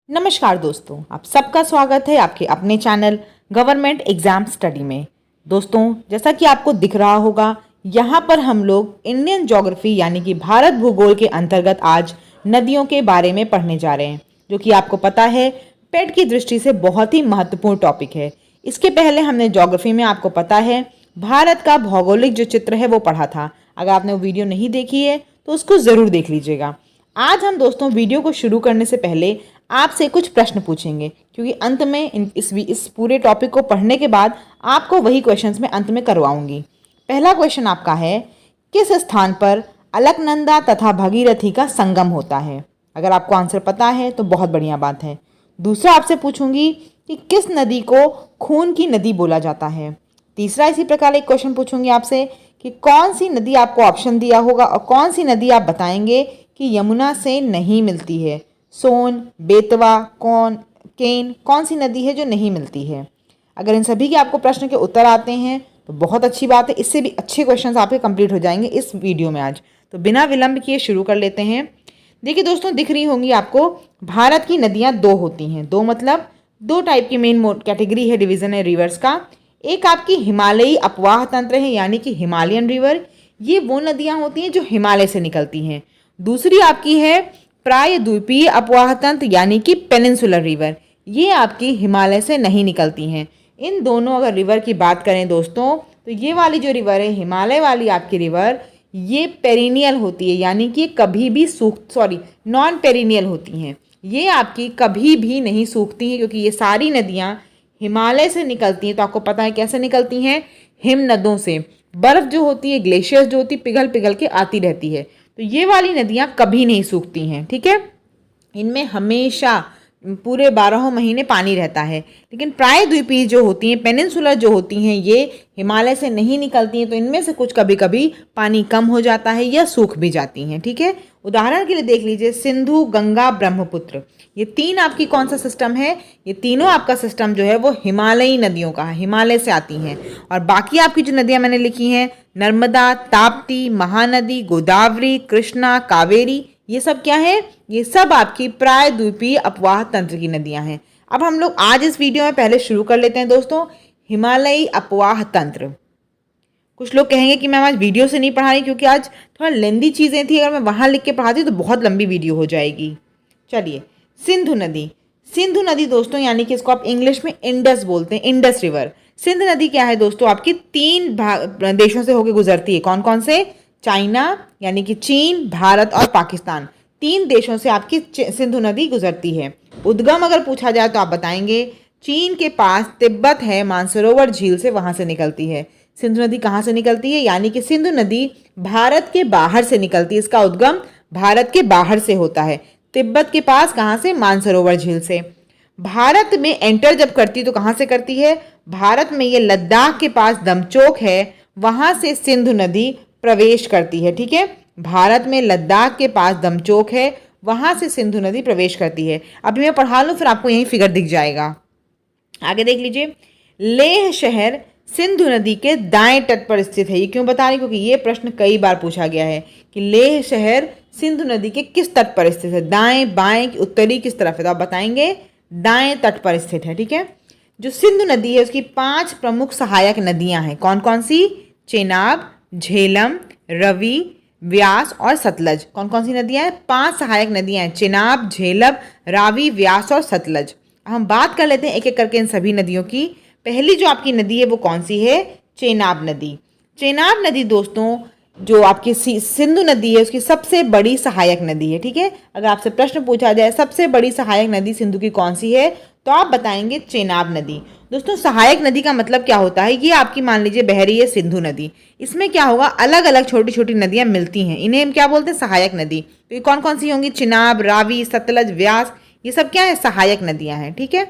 नमस्कार दोस्तों, आप सबका स्वागत है आपके अपने चैनल गवर्नमेंट एग्जाम स्टडी में। दोस्तों, जैसा कि आपको दिख रहा होगा, यहाँ पर हम लोग इंडियन ज्योग्राफी यानी कि भारत भूगोल के अंतर्गत आज नदियों के बारे में पढ़ने जा रहे हैं, जो कि आपको पता है पेट की दृष्टि से बहुत ही महत्वपूर्ण टॉपिक है। इसके पहले हमने ज्योग्राफी में आपको पता है भारत का भौगोलिक जो चित्र है वो पढ़ा था। अगर आपने वो वीडियो नहीं देखी है तो उसको ज़रूर देख लीजिएगा। आज हम दोस्तों वीडियो को शुरू करने से पहले आपसे कुछ प्रश्न पूछेंगे, क्योंकि अंत में इस पूरे टॉपिक को पढ़ने के बाद आपको वही क्वेश्चंस में अंत में करवाऊंगी। पहला क्वेश्चन आपका है, किस स्थान पर अलकनंदा तथा भगीरथी का संगम होता है? अगर आपको आंसर पता है तो बहुत बढ़िया बात है। दूसरा आपसे पूछूंगी कि किस नदी को खून की नदी बोला जाता है? तीसरा इसी प्रकार एक क्वेश्चन पूछूंगी आपसे कि कौन सी नदी, आपको ऑप्शन दिया होगा, और कौन सी नदी आप बताएंगे कि यमुना से नहीं मिलती है। सोन, बेतवा, केन, कौन सी नदी है जो नहीं मिलती है? अगर इन सभी के आपको प्रश्न के उत्तर आते हैं तो बहुत अच्छी बात है। इससे भी अच्छे क्वेश्चंस आपके कंप्लीट हो जाएंगे इस वीडियो में आज। तो बिना विलंब किए शुरू कर लेते हैं। देखिए दोस्तों, दिख रही होंगी आपको, भारत की नदियाँ दो होती हैं। दो मतलब दो टाइप की मेन कैटेगरी है, डिवीजन है रिवर्स का। एक आपकी हिमालयी अपवाह तंत्र है, यानी कि हिमालयन रिवर, ये वो नदियाँ होती हैं जो हिमालय से निकलती हैं। दूसरी आपकी है प्रायद्वीपीय अपवाह तंत्र, यानी कि पेनिनसुलर रिवर, ये आपकी हिमालय से नहीं निकलती हैं। इन दोनों अगर रिवर की बात करें दोस्तों, तो ये वाली जो रिवर है, हिमालय वाली आपकी रिवर, ये पेरिनियल होती है, यानी कि कभी भी नॉन पेरिनियल होती हैं। ये आपकी कभी भी नहीं सूखती हैं, क्योंकि ये सारी नदियाँ हिमालय से निकलती हैं। तो आपको पता है कैसे निकलती हैं? हिम नदों से। बर्फ़ जो होती है, ग्लेशियर्स जो होती है, पिघल पिघल के आती रहती है। तो ये वाली नदियाँ कभी नहीं सूखती हैं, ठीक है। इनमें हमेशा पूरे 12 महीने पानी रहता है। लेकिन प्रायद्वीपीय जो होती हैं, पेनिनसुलर जो होती हैं, ये हिमालय से नहीं निकलती हैं। तो इनमें से कुछ कभी कभी पानी कम हो जाता है या सूख भी जाती हैं, ठीक है। उदाहरण के लिए देख लीजिए, सिंधु, गंगा, ब्रह्मपुत्र, ये तीन आपकी कौन सा सिस्टम है? ये तीनों आपका सिस्टम जो है वो हिमालयी नदियों का है, हिमालय से आती हैं। और बाकी आपकी जो नदियाँ मैंने लिखी हैं, नर्मदा, ताप्ती, महानदी, गोदावरी, कृष्णा, कावेरी, ये सब क्या है? ये सब आपकी प्रायद्वीपीय अपवाह तंत्र की नदियां हैं। अब हम लोग आज इस वीडियो में पहले शुरू कर लेते हैं दोस्तों, हिमालयी अपवाह तंत्र। कुछ लोग कहेंगे कि मैम आज वीडियो से नहीं पढ़ा रही, क्योंकि आज थोड़ा लेंदी चीज़ें थी, अगर मैं वहाँ लिख के पढ़ाती तो बहुत लंबी वीडियो हो जाएगी। चलिए, सिंधु नदी। सिंधु नदी दोस्तों, यानी कि इसको आप इंग्लिश में इंडस बोलते हैं, इंडस रिवर। सिंध नदी क्या है दोस्तों? आपकी तीन देशों से होकर गुजरती है। कौन कौन से? चाइना, यानी कि चीन, भारत और पाकिस्तान, तीन देशों से आपकी सिंधु नदी गुजरती है। उद्गम अगर पूछा जाए तो आप बताएंगे चीन के पास तिब्बत है, मानसरोवर झील से, वहां से निकलती है। सिंधु नदी कहाँ से निकलती है? यानी कि सिंधु नदी भारत के बाहर से निकलती है। इसका उद्गम भारत के बाहर से होता है। तिब्बत के पास कहाँ से? मानसरोवर झील से। भारत में एंटर जब करती तो कहाँ से करती है? भारत में ये लद्दाख के पास दमचोक है, वहां से सिंधु नदी प्रवेश करती है, ठीक है। भारत में लद्दाख के पास दमचोक है, वहां से सिंधु नदी प्रवेश करती है। अभी मैं पढ़ा लूँ, फिर आपको यही फिगर दिख जाएगा। आगे देख लीजिए, लेह शहर सिंधु नदी के दाएं तट पर स्थित है। ये क्यों बता रही? क्योंकि ये प्रश्न कई बार पूछा गया है कि लेह शहर सिंधु नदी के किस तट पर स्थित है, दाएं, बाएं, उत्तरी, किस तरफ है? तो आप बताएंगे दाएं तट पर स्थित है, ठीक है। जो सिंधु नदी है उसकी 5 प्रमुख सहायक नदियां हैं। कौन कौन सी? चेनाब, झेलम, रवि, व्यास और सतलज। कौन कौन सी नदियां हैं? 5 सहायक नदियां हैं, चेनाब, झेलम, रावी, व्यास और सतलज। हम बात कर लेते हैं एक एक करके इन सभी नदियों की। पहली जो आपकी नदी है वो कौन सी है? चेनाब नदी। चेनाब नदी दोस्तों जो आपकी सिंधु नदी है उसकी सबसे बड़ी सहायक नदी है, ठीक है। अगर आपसे प्रश्न पूछा जाए सबसे बड़ी सहायक नदी सिंधु की कौन सी है, तो आप बताएंगे चेनाब नदी। दोस्तों, सहायक नदी का मतलब क्या होता है? ये आपकी मान लीजिए बह रही है सिंधु नदी, इसमें क्या होगा, अलग अलग छोटी छोटी नदियां मिलती हैं, इन्हें हम क्या बोलते हैं? सहायक नदी। तो ये कौन कौन सी होंगी? चिनाब, रावी, सतलज, व्यास, ये सब क्या है? सहायक नदियां हैं, ठीक है।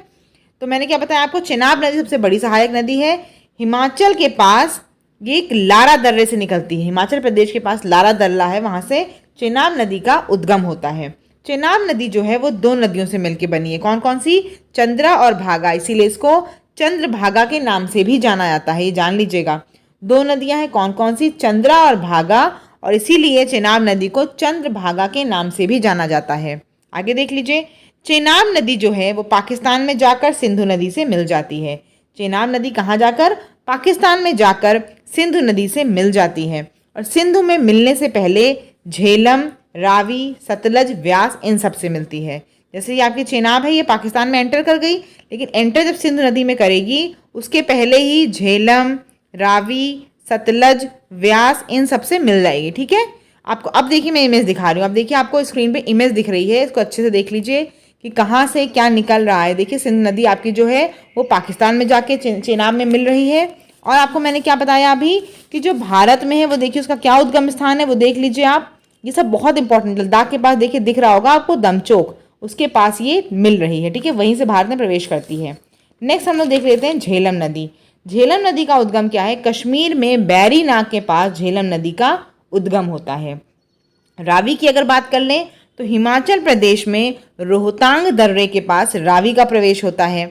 तो मैंने क्या बताया आपको? चिनाब नदी सबसे बड़ी सहायक नदी है। हिमाचल के पास ये एक लारा दर्रे से निकलती है। हिमाचल प्रदेश के पास लारा दर्रा है, वहां से चेनाब नदी का उद्गम होता है। चेनाब नदी जो है वो 2 नदियों से मिलकर बनी है। कौन कौन सी? चंद्रा और भागा, इसीलिए इसको चंद्रभागा के नाम से भी जाना जाता है, ये जान लीजिएगा। 2 नदियां हैं, कौन कौन सी? चंद्रा और भागा, और इसीलिए चेनाब नदी को चंद्रभागा के नाम से भी जाना जाता है। आगे देख लीजिए, चेनाब नदी जो है वो पाकिस्तान में जाकर सिंधु नदी से मिल जाती है। चेनाब नदी कहाँ जाकर? पाकिस्तान में जाकर सिंधु नदी से मिल जाती है। और सिंधु में मिलने से पहले झेलम, रावी, सतलज, व्यास इन सब से मिलती है। जैसे ये आपकी चेनाब है, ये पाकिस्तान में एंटर कर गई, लेकिन एंटर जब सिंधु नदी में करेगी उसके पहले ही झेलम, रावी, सतलज, व्यास इन सब से मिल जाएगी। ठीक है, आपको अब देखिए मैं इमेज दिखा रही हूँ। अब देखिए आपको स्क्रीन पे इमेज दिख रही है, इसको अच्छे से देख लीजिए कि कहाँ से क्या निकल रहा है। देखिए सिंधु नदी आपकी जो है वो पाकिस्तान में जाके चेनाब में मिल रही है। और आपको मैंने क्या बताया अभी कि जो भारत में है वो देखिए उसका क्या उद्गम स्थान है वो देख लीजिए आप। ये सब बहुत इंपॉर्टेंट, लद्दाख के पास देखिए दिख रहा होगा आपको दमचोक, उसके पास ये मिल रही है। ठीक है, वहीं से भारत में प्रवेश करती है। नेक्स्ट हम लोग देख लेते हैं झेलम नदी। झेलम नदी का उद्गम क्या है? कश्मीर में बैरी नाग के पास झेलम नदी का उद्गम होता है। रावी की अगर बात कर लें तो हिमाचल प्रदेश में रोहतांग दर्रे के पास रावी का प्रवेश होता है।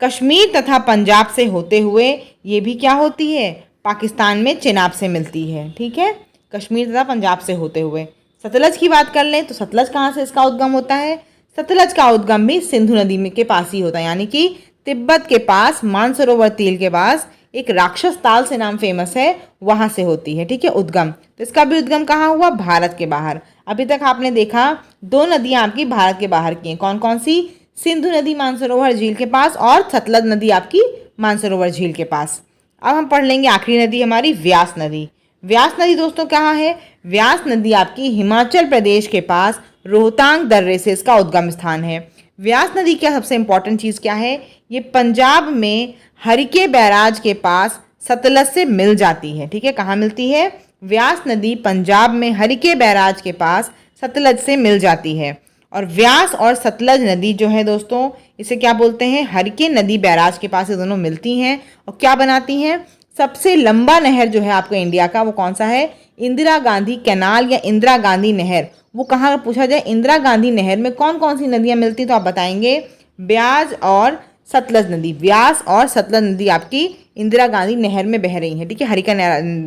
कश्मीर तथा पंजाब से होते हुए ये भी क्या होती है? पाकिस्तान में चेनाब से मिलती है। ठीक है, कश्मीर तथा पंजाब से होते हुए। सतलज की बात कर लें तो सतलज कहाँ से इसका उद्गम होता है? सतलज का उद्गम भी सिंधु नदी में के पास ही होता है, यानी कि तिब्बत के पास मानसरोवर तील के पास एक राक्षस ताल से नाम फेमस है, वहां से होती है। ठीक है, उद्गम। तो इसका भी उद्गम कहाँ हुआ? भारत के बाहर। अभी तक आपने देखा दो नदियां आपकी भारत के बाहर की हैं, कौन कौन सी? सिंधु नदी मानसरोवर झील के पास और सतलज नदी आपकी मानसरोवर झील के पास। अब हम पढ़ लेंगे आखिरी नदी हमारी व्यास नदी। व्यास नदी दोस्तों कहाँ है? व्यास नदी आपकी हिमाचल प्रदेश के पास रोहतांग दर्रे से इसका उद्गम स्थान है। व्यास नदी का सबसे इंपॉर्टेंट चीज़ क्या है? ये पंजाब में हरिके बैराज के पास सतलज से मिल जाती है। ठीक है, कहाँ मिलती है? व्यास नदी पंजाब में हरिके बैराज के पास सतलज से मिल जाती है। और व्यास और सतलज नदी जो है दोस्तों, इसे क्या बोलते हैं? हरिके नदी बैराज के पास ये दोनों मिलती हैं और क्या बनाती हैं? सबसे लंबा नहर जो है आपका इंडिया का वो कौन सा है? इंदिरा गांधी कैनाल या इंदिरा गांधी नहर। वो कहाँ पूछा जाए? इंदिरा गांधी नहर में कौन कौन सी नदियाँ मिलती हैं तो आप बताएंगे ब्याज और सतलज नदी। व्यास और सतलज नदी आपकी इंदिरा गांधी नहर में बह रही है। ठीक है, हरिका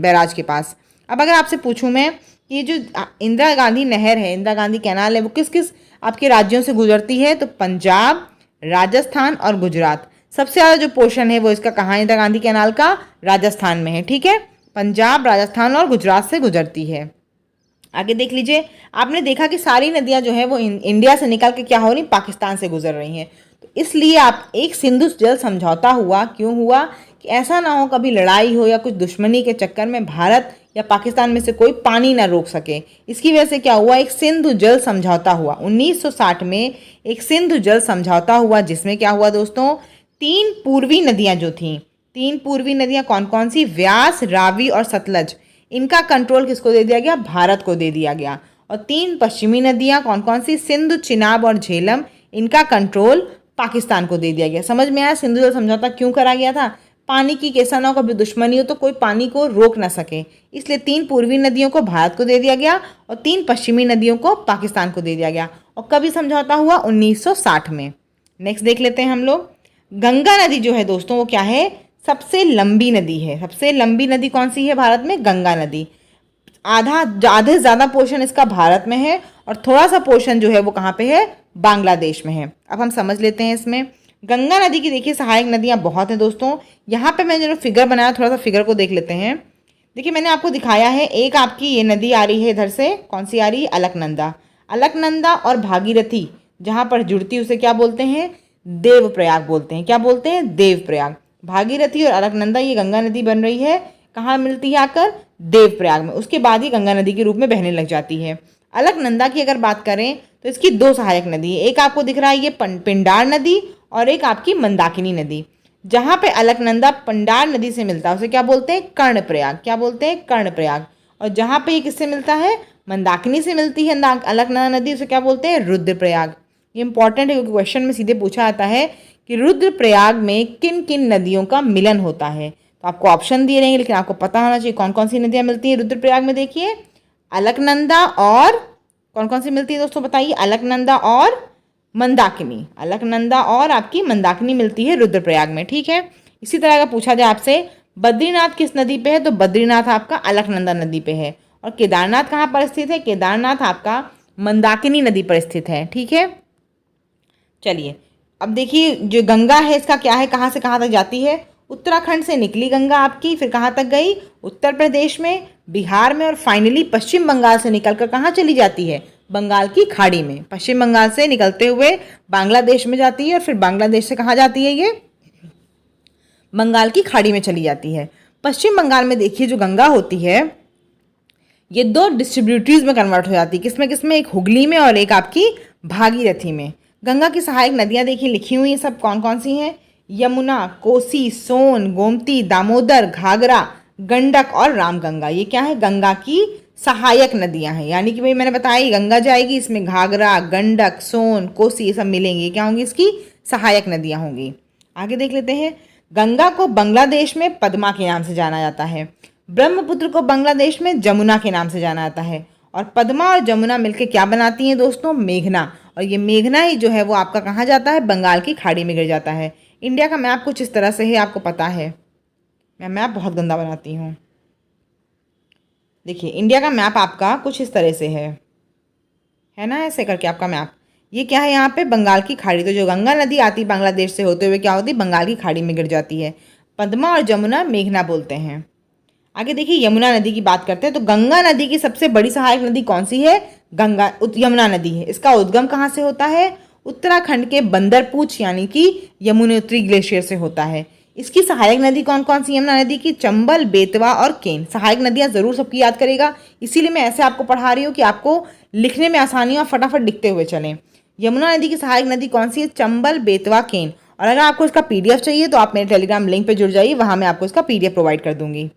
बैराज के पास। अब अगर आपसे पूछूं मैं कि ये जो इंदिरा गांधी नहर है, इंदिरा गांधी कैनाल है, वो किस किस आपके राज्यों से गुजरती है? तो पंजाब, राजस्थान और गुजरात। सबसे ज़्यादा जो पोर्शन है वो इसका कहाँ है? इंदिरा गांधी कैनाल का राजस्थान में है। ठीक है, पंजाब, राजस्थान और गुजरात से गुजरती है। आगे देख लीजिए, आपने देखा कि सारी नदियां जो है वो इंडिया से निकल के क्या हो रही? पाकिस्तान से गुजर रही हैं। तो इसलिए आप एक सिंधु जल समझौता हुआ, क्यों हुआ? कि ऐसा ना हो कभी लड़ाई हो या कुछ दुश्मनी के चक्कर में भारत या पाकिस्तान में से कोई पानी ना रोक सके। इसकी वजह से क्या हुआ? एक सिंधु जल समझौता हुआ 1960 में। एक सिंधु जल समझौता हुआ जिसमें क्या हुआ दोस्तों? तीन पूर्वी नदियां जो थीं, तीन पूर्वी नदियां कौन कौन सी? व्यास, रावी और सतलज। इनका कंट्रोल किसको दे दिया गया? भारत को दे दिया गया। और तीन पश्चिमी नदियां कौन कौन सी? सिंधु, चिनाब और झेलम। इनका कंट्रोल पाकिस्तान को दे दिया गया। समझ में आया सिंधु जल समझौता क्यों करा गया था? पानी की कैसा ना हो कभी दुश्मनी हो तो कोई पानी को रोक ना सके, इसलिए तीन पूर्वी नदियों को भारत को दे दिया गया और तीन पश्चिमी नदियों को पाकिस्तान को दे दिया गया। और कभी समझौता हुआ? 1960 में। नेक्स्ट देख लेते हैं हम लोग। गंगा नदी जो है दोस्तों वो क्या है? सबसे लंबी नदी है। सबसे लंबी नदी कौन सी है भारत में? गंगा नदी। आधे से ज़्यादा पोर्शन इसका भारत में है और थोड़ा सा पोर्शन जो है वो कहाँ पे है? बांग्लादेश में है। अब हम समझ लेते हैं इसमें। गंगा नदी की देखिए सहायक नदियाँ बहुत हैं दोस्तों। यहाँ पे मैंने जो फिगर बनाया, थोड़ा सा फिगर को देख लेते हैं। देखिए मैंने आपको दिखाया है, एक आपकी ये नदी आ रही है इधर से, कौन सी आ रही है? अलकनंदा। अलकनंदा और भागीरथी जहाँ पर जुड़ती है उसे क्या बोलते हैं? देवप्रयाग बोलते हैं। क्या बोलते हैं? देवप्रयाग। भागीरथी और अलकनंदा ये गंगा नदी बन रही है, कहाँ मिलती है? आकर देवप्रयाग में। उसके बाद ही गंगा नदी के रूप में बहने लग जाती है। अलकनंदा की अगर बात करें तो इसकी दो सहायक नदी है। एक आपको दिख रहा है ये पिंडार नदी और एक आपकी मंदाकिनी नदी। जहाँ पे अलकनंदा पिंडार नदी से मिलता है उसे क्या बोलते हैं? कर्णप्रयाग। क्या बोलते हैं? कर्णप्रयाग। और जहाँ पे ये किससे मिलता है? मंदाकिनी से मिलती है अलकनंदा नदी, उसे क्या बोलते हैं? रुद्रप्रयाग। ये इंपॉर्टेंट है क्योंकि क्वेश्चन में सीधे पूछा जाता है कि रुद्रप्रयाग में किन किन नदियों का मिलन होता है। तो आपको ऑप्शन दिए रहेंगे लेकिन आपको पता होना चाहिए कौन कौन सी नदियाँ मिलती हैं रुद्रप्रयाग में। देखिए अलकनंदा और कौन कौन सी मिलती है दोस्तों बताइए? अलकनंदा और मंदाकिनी। अलकनंदा और आपकी मंदाकिनी मिलती है रुद्रप्रयाग में। ठीक है, इसी तरह का पूछा जाए आपसे बद्रीनाथ किस नदी पे है? तो बद्रीनाथ आपका अलकनंदा नदी पे है। और केदारनाथ कहाँ पर स्थित है? केदारनाथ आपका मंदाकिनी नदी पर स्थित है। ठीक है, चलिए अब देखिए जो गंगा है इसका क्या है, कहाँ से कहाँ तक जाती है। उत्तराखंड से निकली गंगा आपकी, फिर कहाँ तक गई, उत्तर प्रदेश में, बिहार में, और फाइनली पश्चिम बंगाल से निकलकर कहाँ चली जाती है, बंगाल की खाड़ी में। पश्चिम बंगाल से निकलते हुए बांग्लादेश में जाती है और फिर बांग्लादेश से कहाँ जाती है, ये बंगाल की खाड़ी में चली जाती है। पश्चिम बंगाल में देखिए जो गंगा होती है ये दो डिस्ट्रीब्यूटरीज में कन्वर्ट हो जाती है। किसमें किसमें, एक हुगली में और एक आपकी भागीरथी में। गंगा की सहायक नदियां देखिए लिखी हुई हैं, सब कौन कौन सी हैं, यमुना, कोसी, सोन, गोमती, दामोदर, घाघरा, गंडक और रामगंगा। ये क्या है, गंगा की सहायक नदियां हैं। यानी कि भाई मैंने बताया गंगा जाएगी, इसमें घाघरा, गंडक, सोन, कोसी ये सब मिलेंगे, क्या होंगी, इसकी सहायक नदियां होंगी। आगे देख लेते हैं। गंगा को बांग्लादेश में पद्मा के नाम से जाना जाता है, ब्रह्मपुत्र को बांग्लादेश में जमुना के नाम से जाना जाता है, और पद्मा और जमुना मिलकर क्या बनाती हैं दोस्तों, मेघना। और ये मेघना ही जो है वो आपका कहाँ जाता है, बंगाल की खाड़ी में गिर जाता है। इंडिया का मैप कुछ इस तरह से है, आपको पता है मैं मैप बहुत गंदा बनाती हूँ। देखिए इंडिया का मैप आपका कुछ इस तरह से है ना, ऐसे करके आपका मैप। ये क्या है यहाँ पे, बंगाल की खाड़ी। तो जो गंगा नदी आती है बांग्लादेश से होते हुए क्या होती है, बंगाल की खाड़ी में गिर जाती है। पद्मा और जमुना मेघना बोलते हैं। आगे देखिए यमुना नदी की बात करते हैं। तो गंगा नदी की सबसे बड़ी सहायक नदी कौन सी है, यमुना नदी है। इसका उद्गम कहाँ से होता है, उत्तराखंड के बंदरपूछ यानी कि यमुनोत्री ग्लेशियर से होता है। इसकी सहायक नदी कौन कौन सी, यमुना नदी की चंबल, बेतवा और केन। सहायक नदियाँ जरूर सबकी याद करेगा, इसीलिए मैं ऐसे आपको पढ़ा रही हूँ कि आपको लिखने में आसानी और फटाफट लिखते हुए चलें। यमुना नदी की सहायक नदी कौन सी है, चंबल, बेतवा, केन। और अगर आपको इसका PDF चाहिए तो आप मेरे टेलीग्राम लिंक पे जुड़ जाइए, वहाँ मैं आपको इसका PDF प्रोवाइड कर दूंगी।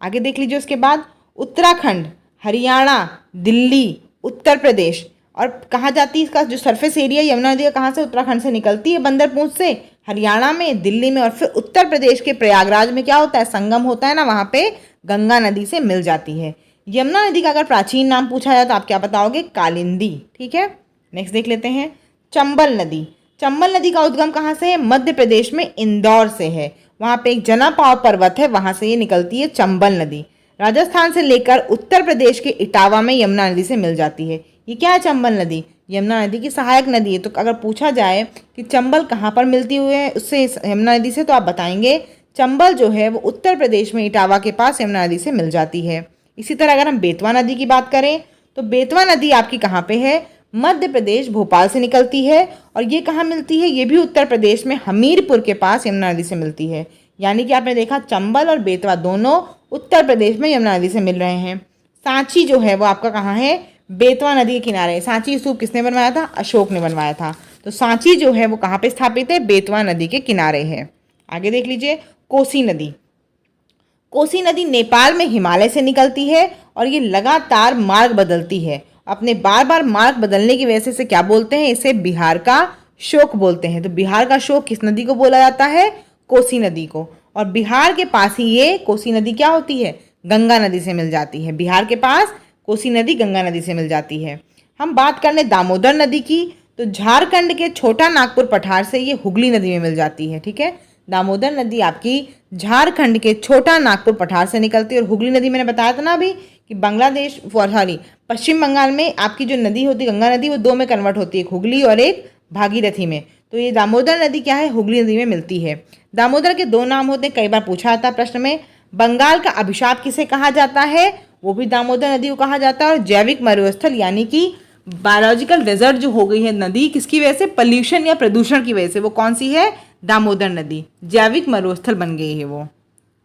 आगे देख लीजिए उसके बाद उत्तराखंड, हरियाणा, दिल्ली, उत्तर प्रदेश, और कहाँ जाती है, इसका जो सरफेस एरिया यमुना नदी का कहाँ से, उत्तराखंड से निकलती है बंदरपूछ से, हरियाणा में, दिल्ली में, और फिर उत्तर प्रदेश के प्रयागराज में क्या होता है, संगम होता है ना, वहाँ पे गंगा नदी से मिल जाती है। यमुना नदी का अगर प्राचीन नाम पूछा जाए तो आप क्या बताओगे, कालिंदी। ठीक है, नेक्स्ट देख लेते हैं चंबल नदी। चंबल नदी का उद्गम कहाँ से है, मध्य प्रदेश में इंदौर से है। वहाँ पे एक जनापाव पर्वत है, वहाँ से ये निकलती है चंबल नदी। राजस्थान से लेकर उत्तर प्रदेश के इटावा में यमुना नदी से मिल जाती है। ये क्या है, चंबल नदी यमुना नदी की सहायक नदी है। तो अगर पूछा जाए कि चंबल कहाँ पर मिलती हुई है उससे, यमुना नदी से, तो आप बताएंगे चंबल जो है वो उत्तर प्रदेश में इटावा के पास यमुना नदी से मिल जाती है। इसी तरह अगर हम बेतवा नदी की बात करें तो बेतवा नदी आपकी कहाँ पे है, मध्य प्रदेश भोपाल से निकलती है। और ये कहाँ मिलती है, ये भी उत्तर प्रदेश में हमीरपुर के पास यमुना नदी से मिलती है। यानी कि आपने देखा चंबल और बेतवा दोनों उत्तर प्रदेश में यमुना नदी से मिल रहे हैं। सांची जो है वो आपका कहाँ है, बेतवा नदी के किनारे। सांची स्तूप किसने बनवाया था, अशोक ने बनवाया था। तो सांची जो है वो कहाँ पे स्थापित है, बेतवा नदी के किनारे है। आगे देख लीजिए कोसी नदी। कोसी नदी नेपाल में हिमालय से निकलती है और ये लगातार मार्ग बदलती है। अपने बार बार मार्ग बदलने की वजह से क्या बोलते हैं, इसे बिहार का शोक बोलते हैं। तो बिहार का शोक किस नदी को बोला जाता है, कोसी नदी को। और बिहार के पास ही ये कोसी नदी क्या होती है, गंगा नदी से मिल जाती है। बिहार के पास कोसी नदी गंगा नदी से मिल जाती है। हम बात कर लें दामोदर नदी की, तो झारखंड के छोटा नागपुर पठार से ये हुगली नदी में मिल जाती है। ठीक है, दामोदर नदी आपकी झारखंड के छोटा नागपुर पठार से निकलती है। और हुगली नदी मैंने बताया था ना अभी कि बांग्लादेश सॉरी पश्चिम बंगाल में आपकी जो नदी होती है गंगा नदी, वो दो में कन्वर्ट होती है, एक हुगली और एक भागीरथी में। तो ये दामोदर नदी क्या है, हुगली नदी में मिलती है। दामोदर के दो नाम होते हैं, कई बार पूछा जाता है प्रश्न में। बंगाल का अभिशाप किसे कहा जाता है, वो भी दामोदर नदी को कहा जाता है। और जैविक मरुस्थल यानी कि बायोलॉजिकल रिजर्व जो हो गई है नदी, किसकी वजह से, पॉल्यूशन या प्रदूषण की वजह से, वो कौन सी है, दामोदर नदी। जैविक मरुस्थल बन गई है वो।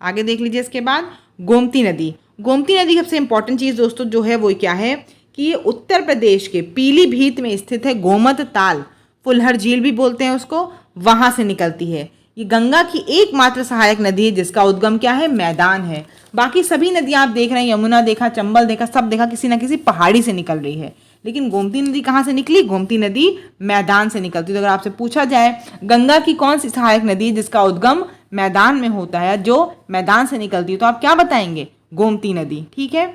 आगे देख लीजिए इसके बाद गोमती नदी। गोमती नदी सबसे इंपॉर्टेंट चीज़ दोस्तों जो है वो क्या है कि ये उत्तर प्रदेश के पीलीभीत में स्थित है। गोमत ताल, फुलहर झील भी बोलते हैं उसको, वहाँ से निकलती है। ये गंगा की एकमात्र सहायक नदी है जिसका उद्गम क्या है, मैदान है। बाकी सभी नदियाँ आप देख रहे हैं, यमुना देखा, चंबल देखा, सब देखा किसी ना किसी पहाड़ी से निकल रही है। लेकिन गोमती नदी कहाँ से निकली, गोमती नदी मैदान से निकलती है। तो अगर आपसे पूछा जाए गंगा की कौन सी सहायक नदी है जिसका उद्गम मैदान में होता है, जो मैदान से निकलती है, तो आप क्या बताएंगे, गोमती नदी। ठीक है,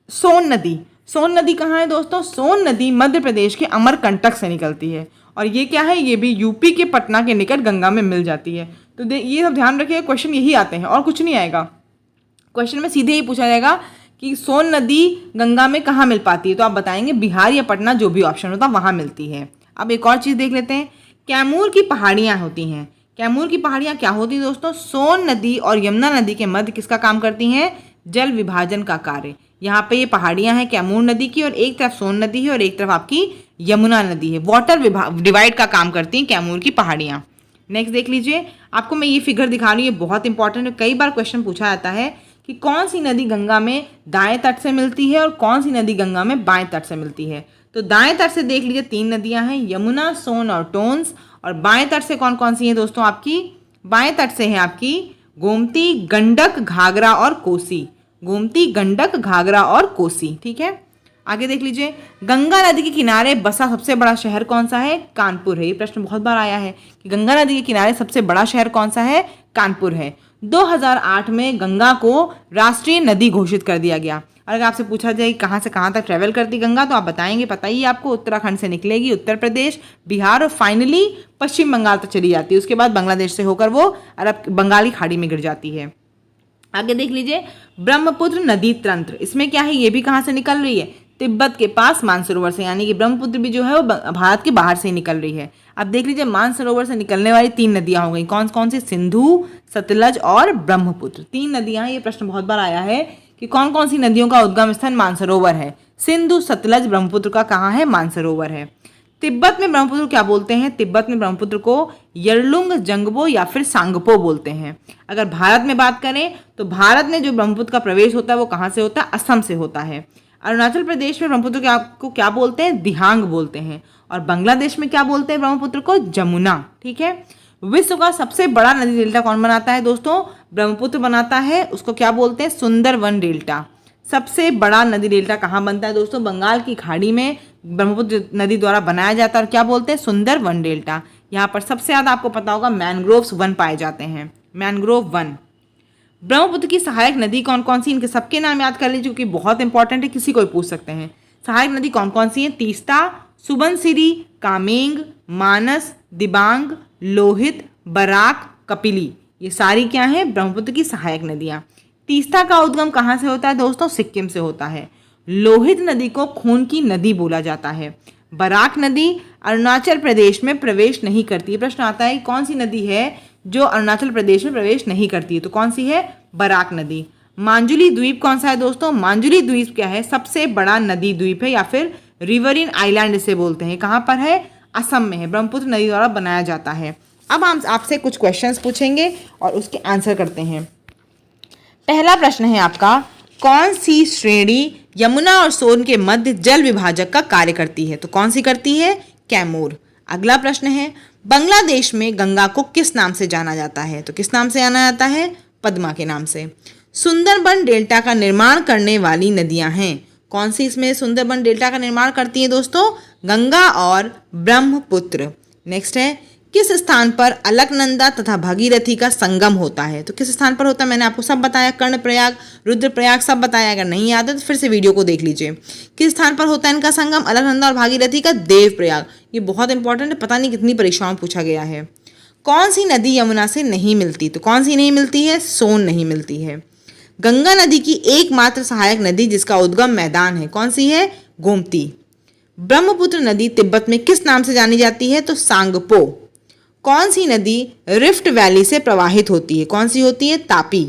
सोन नदी। सोन नदी कहाँ है दोस्तों, सोन नदी मध्य प्रदेश के अमरकंटक से निकलती है। और ये क्या है, ये भी यूपी के पटना के निकट गंगा में मिल जाती है। तो ये सब ध्यान रखिए, क्वेश्चन यही आते हैं और कुछ नहीं आएगा। क्वेश्चन में सीधे ही पूछा जाएगा कि सोन नदी गंगा में कहाँ मिल पाती है, तो आप बताएंगे बिहार या पटना, जो भी ऑप्शन होता वहाँ मिलती है। अब एक और चीज़ देख लेते हैं, कैमूर की पहाड़ियाँ होती हैं। कैमूर की पहाड़ियाँ क्या होती हैं दोस्तों? सोन नदी और यमुना नदी के मध्य किसका काम करती हैं? जल विभाजन का कार्य। यहाँ पे ये पहाड़ियाँ हैं कैमूर नदी की, और एक तरफ सोन नदी है और एक तरफ आपकी यमुना नदी है। वाटर डिवाइड का काम करती हैं कैमूर की पहाड़ियाँ। नेक्स्ट देख लीजिए, आपको मैं ये फिगर दिखा रही हूँ, ये बहुत इंपॉर्टेंट है। कई बार क्वेश्चन पूछा जाता है कि कौन सी नदी गंगा में दाएं तट से मिलती है और कौन सी नदी गंगा में बाएं तट से मिलती है। तो दाएं तट से देख लीजिए 3 नदियां हैं, यमुना, सोन और टोन्स। और बाएं तट से कौन कौन सी हैं दोस्तों? आपकी बाएं तट से हैं आपकी गोमती, गंडक, घाघरा और कोसी। गोमती, गंडक, घाघरा और कोसी। ठीक है, आगे देख लीजिए, गंगा नदी के किनारे बसा सबसे बड़ा शहर कौन सा है? कानपुर है। ये प्रश्न बहुत बार आया है कि गंगा नदी के किनारे सबसे बड़ा शहर कौन सा है? कानपुर है। 2008 में गंगा को राष्ट्रीय नदी घोषित कर दिया गया। और अगर आपसे पूछा जाए कहाँ से कहाँ तक ट्रेवल करती गंगा, तो आप बताएंगे, पता ही आपको, उत्तराखंड से निकलेगी, उत्तर प्रदेश, बिहार और फाइनली पश्चिम बंगाल तक चली जाती है। उसके बाद बांग्लादेश से होकर वो अरब बंगाली खाड़ी में गिर जाती है। आगे देख लीजिए, ब्रह्मपुत्र नदी तंत्र, इसमें क्या है? ये भी कहाँ से निकल रही है? तिब्बत के पास मानसरोवर से, यानी कि ब्रह्मपुत्र भी जो है वो भारत के बाहर से ही निकल रही है। अब देख लीजिए, मानसरोवर से निकलने वाली 3 नदियां हो गई, कौन कौन सी? सिंधु, सतलज और ब्रह्मपुत्र। 3 नदियां। ये प्रश्न बहुत बार आया है कि कौन कौन सी नदियों का उद्गम स्थान मानसरोवर है? सिंधु, सतलज, ब्रह्मपुत्र का कहाँ है? मानसरोवर है। तिब्बत में ब्रह्मपुत्र क्या बोलते हैं? तिब्बत में ब्रह्मपुत्र को यरलुंग जंगबो या फिर सांगपो बोलते हैं। अगर भारत में बात करें तो भारत में जो ब्रह्मपुत्र का प्रवेश होता है वो कहाँ से होता है? असम से होता है। अरुणाचल प्रदेश में ब्रह्मपुत्र को क्या बोलते हैं? दिहांग बोलते हैं। और बांग्लादेश में क्या बोलते हैं ब्रह्मपुत्र को? जमुना। ठीक है, विश्व का सबसे बड़ा नदी डेल्टा कौन बनाता है दोस्तों? ब्रह्मपुत्र बनाता है। उसको क्या बोलते हैं? सुंदरवन डेल्टा। सबसे बड़ा नदी डेल्टा कहाँ बनता है दोस्तों? बंगाल की खाड़ी में ब्रह्मपुत्र नदी द्वारा बनाया जाता है, और क्या बोलते हैं? सुंदरवन डेल्टा। यहाँ पर सबसे ज़्यादा आपको पता होगा मैनग्रोव्स वन पाए जाते हैं, मैनग्रोव वन। ब्रह्मपुत्र की सहायक नदी कौन कौन सी? इनके सबके नाम याद कर लीजिए क्योंकि बहुत इंपॉर्टेंट है, किसी को भी पूछ सकते हैं। सहायक नदी कौन कौन सी है? तीस्ता, सुबनसिरी, कामेंग, मानस, दिबांग, लोहित, बराक, कपिली। ये सारी क्या है? ब्रह्मपुत्र की सहायक नदियाँ। तीस्ता का उद्गम कहाँ से होता है दोस्तों? सिक्किम से होता है। लोहित नदी को खून की नदी बोला जाता है। बराक नदी अरुणाचल प्रदेश में प्रवेश नहीं करती। प्रश्न आता है कौन सी नदी है जो अरुणाचल प्रदेश में प्रवेश नहीं करती है? तो कौन सी है? बराक नदी। मांजुली द्वीप कौन सा है दोस्तों? मांजुली द्वीप क्या है? सबसे बड़ा नदी द्वीप है, या फिर रिवरिन आइलैंड इसे बोलते हैं। कहाँ पर है? असम में है। ब्रह्मपुत्र नदी द्वारा बनाया जाता है। अब हम आपसे कुछ क्वेश्चंस पूछेंगे और उसके आंसर करते हैं। पहला प्रश्न है आपका, कौन सी श्रेणी यमुना और सोन के मध्य जल विभाजक का कार्य करती है? तो कौन सी करती है? कैमूर। अगला प्रश्न है, बांग्लादेश में गंगा को किस नाम से जाना जाता है? तो किस नाम से जाना जाता है? पद्मा के नाम से। सुंदरबन डेल्टा का निर्माण करने वाली नदियां हैं, कौन सी इसमें सुंदरबन डेल्टा का निर्माण करती हैं दोस्तों? गंगा और ब्रह्मपुत्र। नेक्स्ट है, किस स्थान पर अलकनंदा तथा भागीरथी का संगम होता है? तो किस स्थान पर होता है? मैंने आपको सब बताया, कर्णप्रयाग, रुद्रप्रयाग सब बताया। अगर नहीं याद है तो फिर से वीडियो को देख लीजिए। किस स्थान पर होता है इनका संगम? अलकनंदा और भागीरथी का देवप्रयाग। ये बहुत इंपॉर्टेंट है, पता नहीं कितनी परीक्षाओं में पूछा गया है। कौन सी नदी यमुना से नहीं मिलती? तो कौन सी नहीं मिलती है? सोन नहीं मिलती है। गंगा नदी की एकमात्र सहायक नदी जिसका उद्गम मैदान है, कौन सी है? गोमती। ब्रह्मपुत्र नदी तिब्बत में किस नाम से जानी जाती है? तो सांगपो। कौन सी नदी रिफ्ट वैली से प्रवाहित होती है? कौन सी होती है? तापी।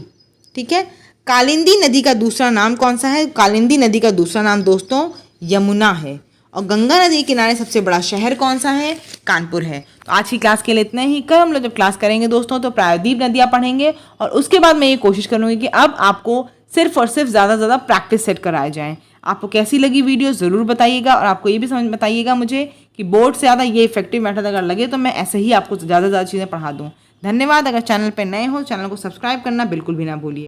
ठीक है। कालिंदी नदी का दूसरा नाम कौन सा है? कालिंदी नदी का दूसरा नाम दोस्तों यमुना है। और गंगा नदी के किनारे सबसे बड़ा शहर कौन सा है? कानपुर है। तो आज की क्लास के लिए इतना ही। कल हम लोग जब क्लास करेंगे दोस्तों तो प्रायद्वीप नदियाँ पढ़ेंगे, और उसके बाद मैं ये कोशिश करूँगी कि अब आपको सिर्फ और सिर्फ ज़्यादा से ज़्यादा प्रैक्टिस सेट कराए जाएँ। आपको कैसी लगी वीडियो ज़रूर बताइएगा, और आपको ये भी समझ बताइएगा मुझे कि बोर्ड से ज़्यादा ये इफेक्टिव मेथड अगर लगे तो मैं ऐसे ही आपको ज़्यादा से ज़्यादा चीज़ें पढ़ा दूँ। धन्यवाद। अगर चैनल पर नए हो चैनल को सब्सक्राइब करना बिल्कुल भी ना भूलिए।